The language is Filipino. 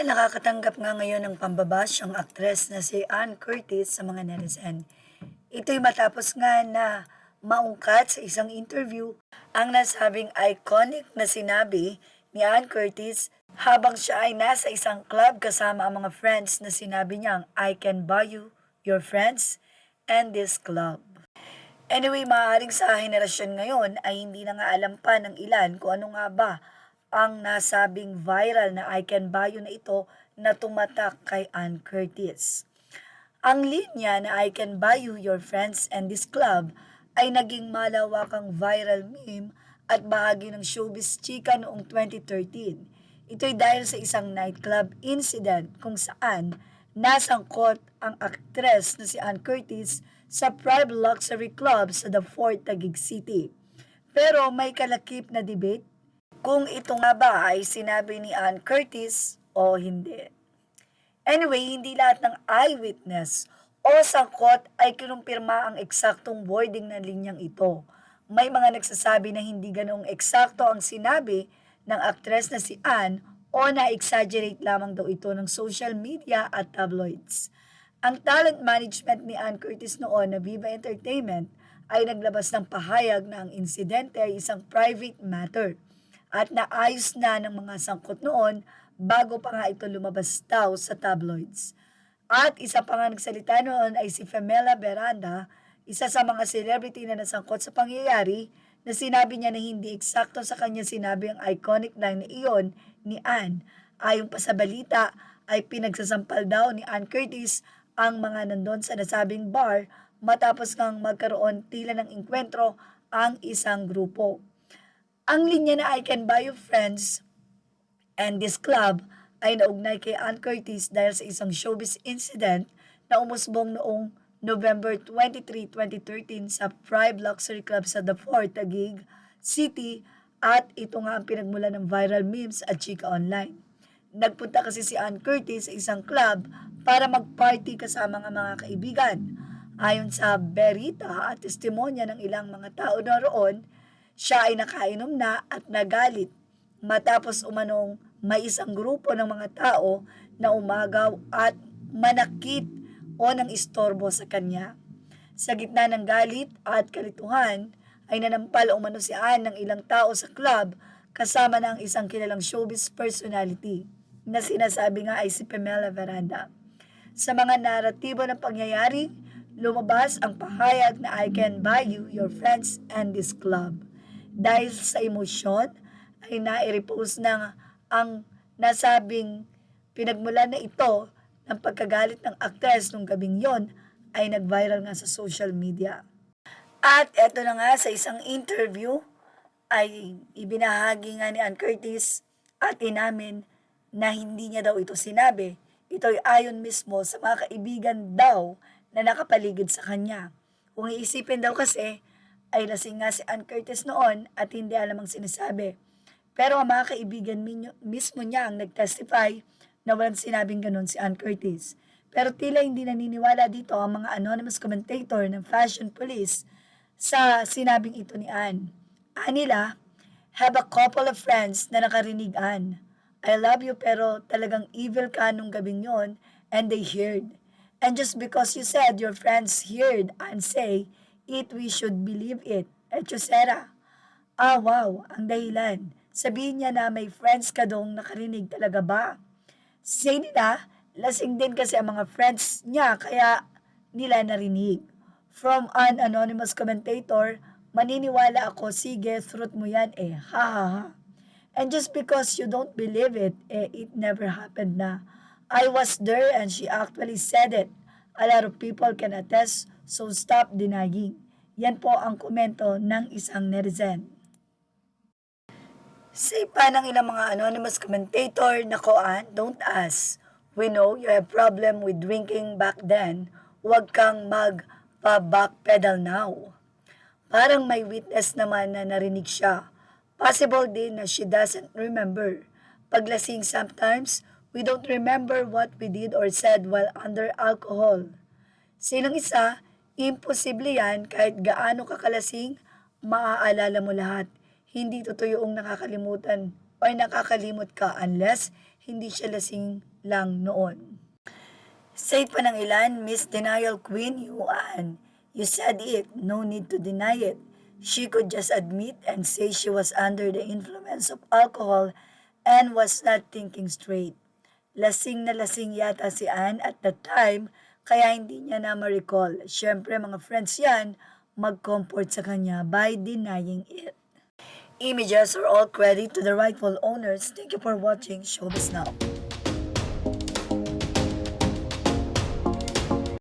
Nakakatanggap nga ngayon ng pambabash ang aktres na si Ann Curtis sa mga netizen. Ito'y matapos nga na maungkat sa isang interview ang nasabing iconic na sinabi ni Ann Curtis habang siya ay nasa isang club kasama ang mga friends na sinabi niyang I can buy you your friends and this club. Anyway, maaaring sa henerasyon ngayon ay hindi na nga alam pa ng ilan kung ano nga ba ang nasabing viral na I Can Buy You na ito na tumatak kay Ann Curtis. Ang linya na I Can Buy You Your Friends and This Club ay naging malawakang viral meme at bahagi ng showbiz chika noong 2013. Ito'y dahil sa isang nightclub incident kung saan nasangkot ang aktres na si Ann Curtis sa private luxury club sa The Fort Taguig City. Pero may kalakip na debate kung ito nga ba ay sinabi ni Ann Curtis o hindi. Anyway, hindi lahat ng eyewitness o sangkot ay kinumpirma ang eksaktong wording ng linyang ito. May mga nagsasabi na hindi ganoong eksakto ang sinabi ng aktres na si Ann o na-exaggerate lamang daw ito ng social media at tabloids. Ang talent management ni Ann Curtis noon na Viva Entertainment ay naglabas ng pahayag na ang insidente ay isang private matter at naayos na ng mga sangkot noon bago pa nga ito lumabas daw sa tabloids. At isa pa nga nagsalita noon ay si Femela Beranda, isa sa mga celebrity na nasangkot sa pangyayari, na sinabi niya na hindi eksakto sa kanya sinabi ang iconic line na iyon ni Ann. Ayon pa sa balita ay pinagsasampal daw ni Ann Curtis ang mga nandun sa nasabing bar matapos ngang magkaroon tila ng engkwentro ang isang grupo. Ang linya na I Can Buy You Friends and This Club ay naugnay kay Ann Curtis dahil sa isang showbiz incident na umusbong noong November 23, 2013 sa Private Luxury Club sa The Fort Taguig City at ito nga ang pinagmula ng viral memes at chika online. Nagpunta kasi si Ann Curtis sa isang club para mag-party kasama ng mga kaibigan. Ayon sa berita at testimonya ng ilang mga tao na roon, siya ay nakainom na at nagalit matapos umanong may isang grupo ng mga tao na umagaw at manakit o ng istorbo sa kanya. Sa gitna ng galit at kalituhan ay nanampal umano si Ann ng ilang tao sa club kasama ng isang kilalang showbiz personality na sinasabi nga ay si Pamela Veranda. Sa mga naratibo ng pangyayari, lumabas ang pahayag na I can buy you your friends and this club. Dahil sa emosyon ay nai-repost na ang nasabing pinagmulan na ito ng pagkagalit ng aktres nung gabing yon ay nag-viral nga sa social media. At eto na nga sa isang interview ay ibinahagi nga ni Ann Curtis at inamin na hindi niya daw ito sinabi. Ito ay ayon mismo sa mga kaibigan daw na nakapaligid sa kanya. Kung iisipin daw kasi ay lasing nga si Ann Curtis noon at hindi alam ang sinasabi. Pero ang mga kaibigan mismo niya ang nag-testify na walang sinabing ganun si Ann Curtis. Pero tila hindi naniniwala dito ang mga anonymous commentator ng Fashion Police sa sinabing ito ni Ann. Anila, have a couple of friends na nakarinig, Ann. I love you pero talagang evil ka nung gabing yon and they heard. And just because you said your friends heard Ann say it, we should believe it. Etcetera. Ah, wow, ang dahilan. Sabihin niya na may friends ka dong nakarinig, talaga ba? Say nila, lasing din kasi ang mga friends niya kaya nila narinig. From an anonymous commentator, maniniwala ako, sige, truth mo yan eh, ha ha ha. And just because you don't believe it, it never happened na. I was there and she actually said it. A lot of people can attest, so stop denying. Yan po ang komento ng isang netizen. Say pa ng ilang mga anonymous commentator, nako Ann, don't ask. We know you have problem with drinking back then. Huwag kang magpa-backpedal now. Parang may witness naman na narinig siya. Possible din na she doesn't remember. Paglasing sometimes, we don't remember what we did or said while under alcohol. Sinong isa, imposible yan kahit gaano kakalasing, maaalala mo lahat. Hindi totoo yung nakakalimutan o nakakalimot ka unless hindi siya lasing lang noon. Say pa ng ilan, Miss Denial Queen Yuan, you said it, no need to deny it. She could just admit and say she was under the influence of alcohol and was not thinking straight. Lasing na lasing yata si Anne at the time, kaya hindi niya na ma-recall. Siyempre mga friends yan, mag-comfort sa kanya by denying it. Images are all credit to the rightful owners. Thank you for watching Showbiz Now.